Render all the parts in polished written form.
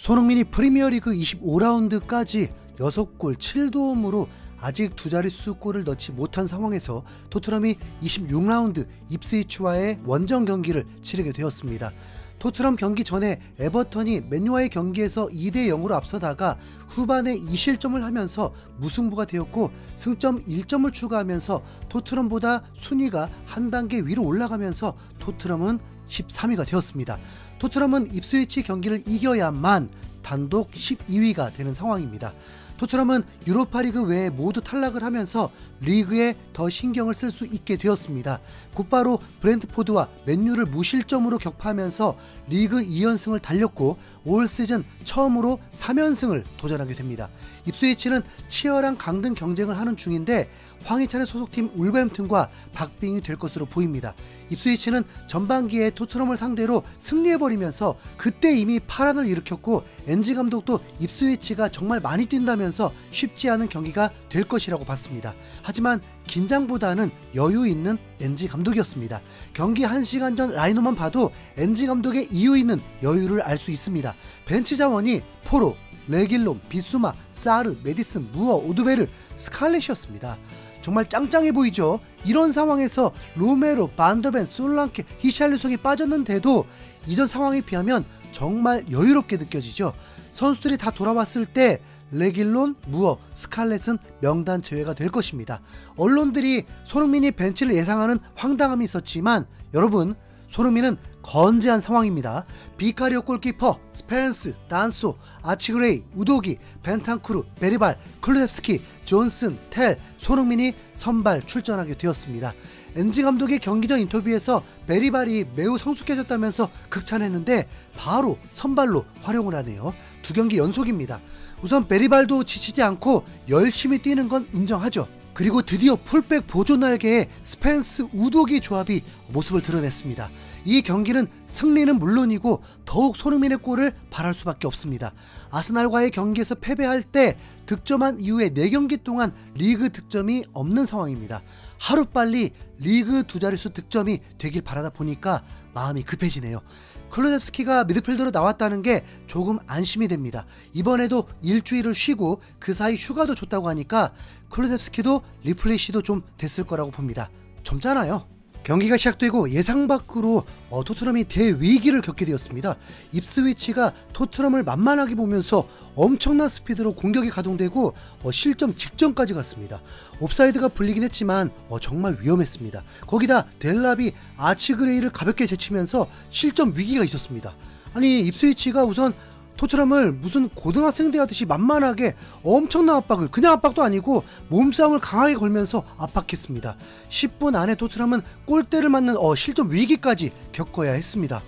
손흥민이 프리미어리그 25라운드까지 6골 7도움으로 아직 두 자릿수 골을 넣지 못한 상황에서 토트넘이 26라운드 입스위치와의 원정 경기를 치르게 되었습니다. 토트넘 경기 전에 에버턴이 맨유와의 경기에서 2대0으로 앞서다가 후반에 2실점을 하면서 무승부가 되었고, 승점 1점을 추가하면서 토트넘보다 순위가 한 단계 위로 올라가면서 토트넘은 13위가 되었습니다. 토트넘은 입스위치 경기를 이겨야만 단독 12위가 되는 상황입니다. 토트넘은 유로파리그 외에 모두 탈락을 하면서 리그에 더 신경을 쓸 수 있게 되었습니다. 곧바로 브렌트포드와 맨유를 무실점으로 격파하면서 리그 2연승을 달렸고 올 시즌 처음으로 3연승을 도전하게 됩니다. 입스위치는 치열한 강등 경쟁을 하는 중인데 황희찬의 소속팀 울버햄튼과 박빙이 될 것으로 보입니다. 입스위치는 전반기에 토트넘을 상대로 승리해버리면서 그때 이미 파란을 일으켰고, 엔지 감독도 입스위치가 정말 많이 뛴다면서 쉽지 않은 경기가 될 것이라고 봤습니다. 하지만 긴장보다는 여유 있는 엔지 감독이었습니다. 경기 1시간 전 라인업만 봐도 엔지 감독의 이유 있는 여유를 알 수 있습니다. 벤치 자원이 포로, 레길론, 비수마, 사르, 메디슨, 무어, 오드베르, 스칼렛이었습니다. 정말 짱짱해 보이죠. 이런 상황에서 로메로, 반더벤, 솔랑케, 히샬리송이 빠졌는데도 이전 상황에 비하면 정말 여유롭게 느껴지죠. 선수들이 다 돌아왔을 때 레길론, 무어, 스칼렛은 명단 제외가 될 것입니다. 언론들이 손흥민이 벤치를 예상하는 황당함이 있었지만 여러분, 손흥민은 건재한 상황입니다. 비카리오 골키퍼, 스펜스, 단소, 아치그레이, 우도기, 벤탄쿠르, 베리발, 클루셉스키, 존슨, 텔, 손흥민이 선발 출전하게 되었습니다. 엔지 감독의 경기 전 인터뷰에서 베리발이 매우 성숙해졌다면서 극찬했는데 바로 선발로 활용을 하네요. 2경기 연속입니다. 우선 베리발도 지치지 않고 열심히 뛰는 건 인정하죠. 그리고 드디어 풀백 보조 날개의 스펜스 우도기 조합이 모습을 드러냈습니다. 이 경기는 승리는 물론이고 더욱 손흥민의 골을 바랄 수밖에 없습니다. 아스날과의 경기에서 패배할 때 득점한 이후에 4경기 동안 리그 득점이 없는 상황입니다. 하루빨리 리그 두 자릿수 득점이 되길 바라다 보니까 마음이 급해지네요. 클루셉스키가 미드필더로 나왔다는 게 조금 안심이 됩니다. 이번에도 일주일을 쉬고 그 사이 휴가도 줬다고 하니까 클루셉스키도 리플레시도 좀 됐을 거라고 봅니다. 젊잖아요. 경기가 시작되고 예상 밖으로 토트넘이 대위기를 겪게 되었습니다. 입스위치가 토트넘을 만만하게 보면서 엄청난 스피드로 공격이 가동되고 실점 직전까지 갔습니다. 옵사이드가 불리긴 했지만 정말 위험했습니다. 거기다 델랍이 아치그레이를 가볍게 제치면서 실점 위기가 있었습니다. 아니, 입스위치가 우선 토트넘을 무슨 고등학생 대하듯이 만만하게 엄청난 압박을, 그냥 압박도 아니고 몸싸움을 강하게 걸면서 압박했습니다. 10분 안에 토트넘은 골대를 맞는 실점 위기까지 겪어야 했습니다.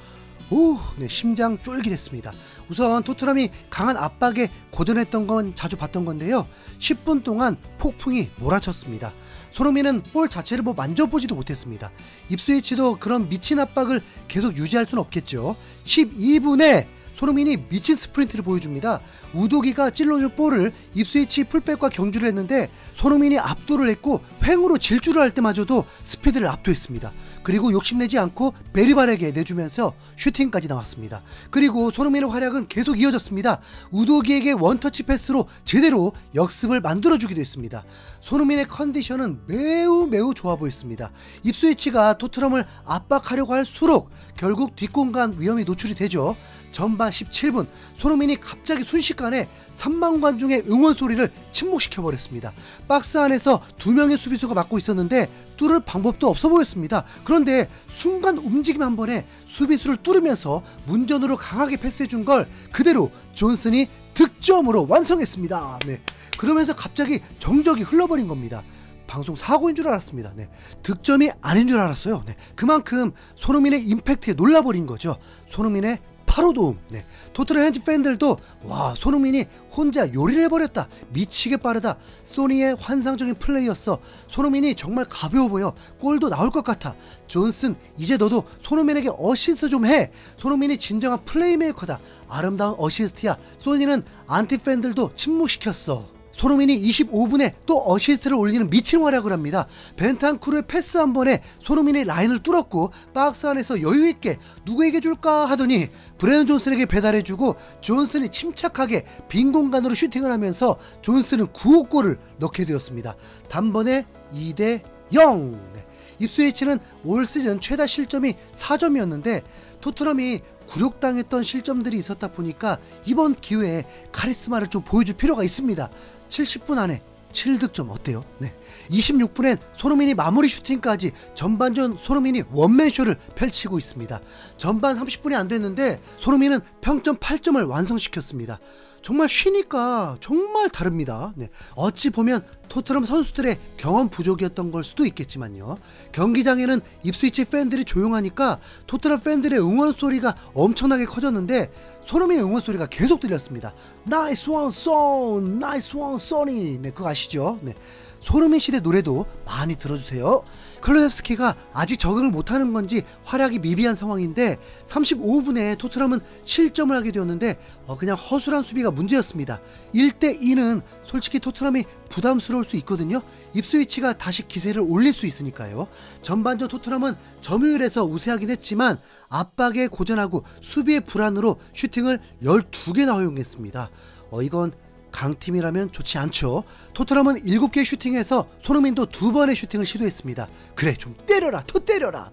네, 심장 쫄깃했습니다. 우선 토트넘이 강한 압박에 고전했던 건 자주 봤던 건데요. 10분 동안 폭풍이 몰아쳤습니다. 손흥민은 볼 자체를 만져보지도 못했습니다. 입스위치도 그런 미친 압박을 계속 유지할 수는 없겠죠. 12분에 손흥민이 미친 스프린트를 보여줍니다. 우도기가 찔러준 볼을 입스위치 풀백과 경주를 했는데 손흥민이 압도를 했고 횡으로 질주를 할 때마저도 스피드를 압도했습니다. 그리고 욕심내지 않고 베리발에게 내주면서 슈팅까지 나왔습니다. 그리고 손흥민의 활약은 계속 이어졌습니다. 우도기에게 원터치 패스로 제대로 역습을 만들어주기도 했습니다. 손흥민의 컨디션은 매우 좋아 보였습니다. 입스위치가 토트넘을 압박하려고 할수록 결국 뒷공간 위험이 노출이 되죠. 전반 17분 손흥민이 갑자기 순식간에 3만 관중의 응원 소리를 침묵시켜버렸습니다. 박스 안에서 2명의 수비수가 막고 있었는데 뚫을 방법도 없어 보였습니다. 그런데 순간 움직임 한 번에 수비수를 뚫으면서 문전으로 강하게 패스해준 걸 그대로 존슨이 득점으로 완성했습니다. 네. 그러면서 갑자기 정적이 흘러버린 겁니다. 방송 사고인 줄 알았습니다. 네. 득점이 아닌 줄 알았어요. 네. 그만큼 손흥민의 임팩트에 놀라버린 거죠. 손흥민의 8호 도움. 네. 토트넘 현지 팬들도 와, 손흥민이 혼자 요리를 해버렸다, 미치게 빠르다, 소니의 환상적인 플레이였어, 손흥민이 정말 가벼워 보여, 골도 나올 것 같아, 존슨 이제 너도 손흥민에게 어시스트 좀 해, 손흥민이 진정한 플레이메이커다, 아름다운 어시스트야, 소니는 안티 팬들도 침묵시켰어. 손흥민이 25분에 또 어시스트를 올리는 미친 활약을 합니다. 벤탄쿠르의 패스 한 번에 손흥민이 라인을 뚫었고 박스 안에서 여유있게 누구에게 줄까 하더니 브레넌 존슨에게 배달해주고 존슨이 침착하게 빈 공간으로 슈팅을 하면서 존슨은 9호 골을 넣게 되었습니다. 단번에 2대0. 입스위치는 올 시즌 최다 실점이 4점이었는데 토트넘이 굴욕당했던 실점들이 있었다 보니까 이번 기회에 카리스마를 좀 보여줄 필요가 있습니다. 70분 안에 7득점 어때요? 26분엔 손흥민이 마무리 슈팅까지 전반전 손흥민이 원맨쇼를 펼치고 있습니다. 전반 30분이 안 됐는데 손흥민은 평점 8점을 완성시켰습니다. 정말 쉬니까 정말 다릅니다. 어찌 보면 토트넘 선수들의 경험 부족이었던 걸 수도 있겠지만요. 경기장에는 입스위치 팬들이 조용하니까 토트넘 팬들의 응원 소리가 엄청나게 커졌는데 손흥민의 응원 소리가 계속 들렸습니다. 나이스 원 쏜! 나이스 원 쏜이! 그거 아시죠? 손흥민 시대 노래도 많이 들어주세요. 클루셉스키가 아직 적응을 못하는 건지 활약이 미비한 상황인데 35분에 토트넘은 실점을 하게 되었는데 그냥 허술한 수비가 문제였습니다. 1대2는 솔직히 토트넘이 부담스러울 수 있거든요. 입스위치가 다시 기세를 올릴 수 있으니까요. 전반전 토트넘은 점유율에서 우세하긴 했지만 압박에 고전하고 수비의 불안으로 슈팅을 12개나 허용했습니다. 이건 강팀이라면 좋지 않죠. 토트넘은 7개 슈팅에서 손흥민도 2번의 슈팅을 시도했습니다. 그래 좀 때려라 더 때려라.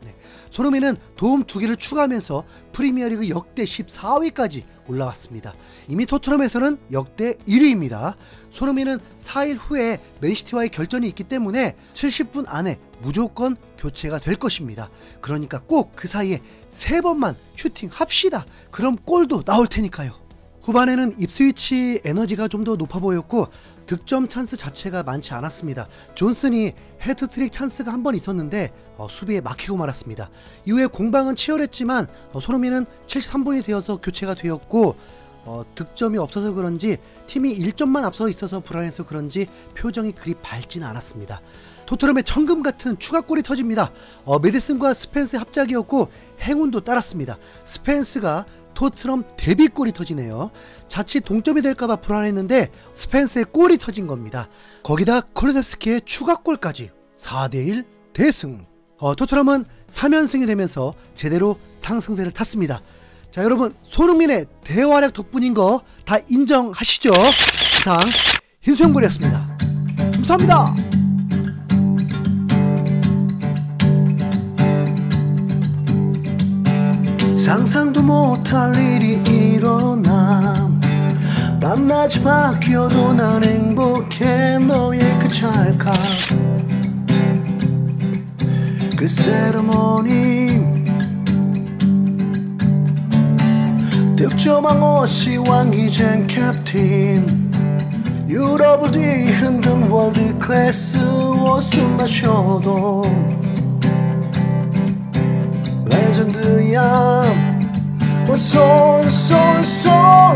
손흥민은 도움 2개를 추가하면서 프리미어리그 역대 14위까지 올라왔습니다. 이미 토트넘에서는 역대 1위입니다. 손흥민은 4일 후에 맨시티와의 결전이 있기 때문에 70분 안에 무조건 교체가 될 것입니다. 그러니까 꼭 그 사이에 3번만 슈팅합시다. 그럼 골도 나올 테니까요. 후반에는 입스위치 에너지가 좀 더 높아 보였고 득점 찬스 자체가 많지 않았습니다. 존슨이 헤드트릭 찬스가 한 번 있었는데 수비에 막히고 말았습니다. 이후에 공방은 치열했지만 손흥민은 73분이 되어서 교체가 되었고 득점이 없어서 그런지 팀이 1점만 앞서 있어서 불안해서 그런지 표정이 그리 밝지는 않았습니다. 토트넘의 천금 같은 추가골이 터집니다. 메디슨과 스펜스의 합작이었고 행운도 따랐습니다. 스펜스가 토트넘 데뷔골이 터지네요. 자칫 동점이 될까봐 불안했는데 스펜스의 골이 터진 겁니다. 거기다 콜루셉스키의 추가골까지 4대1 대승. 토트넘은 3연승이 되면서 제대로 상승세를 탔습니다. 자, 여러분 손흥민의 대활약 덕분인 거 다 인정하시죠? 이상 흰수염골이었습니다. 감사합니다. 상상도 못할 일이 일어나 밤낮이 바뀌어도 난 행복해. 너의 그 찰칵 그 세레모니 득점왕 어시왕 이젠 캡틴 유럽을 뒤흔든 월드 클래스 웃음 마셔도 레전드야.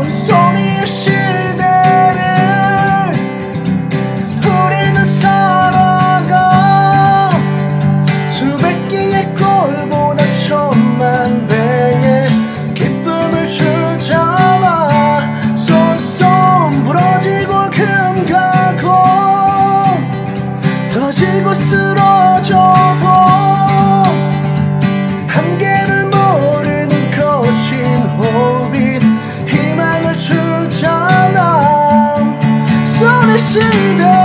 손이 시대를 우리는 살아가 수백 개의 골보다 천만 배의 기쁨을 주잖아. 손 부러지고 금 가고 터지고 쓰러져도 한계를 모르는 거친 호흡이 희망을 주잖아. 손의 시대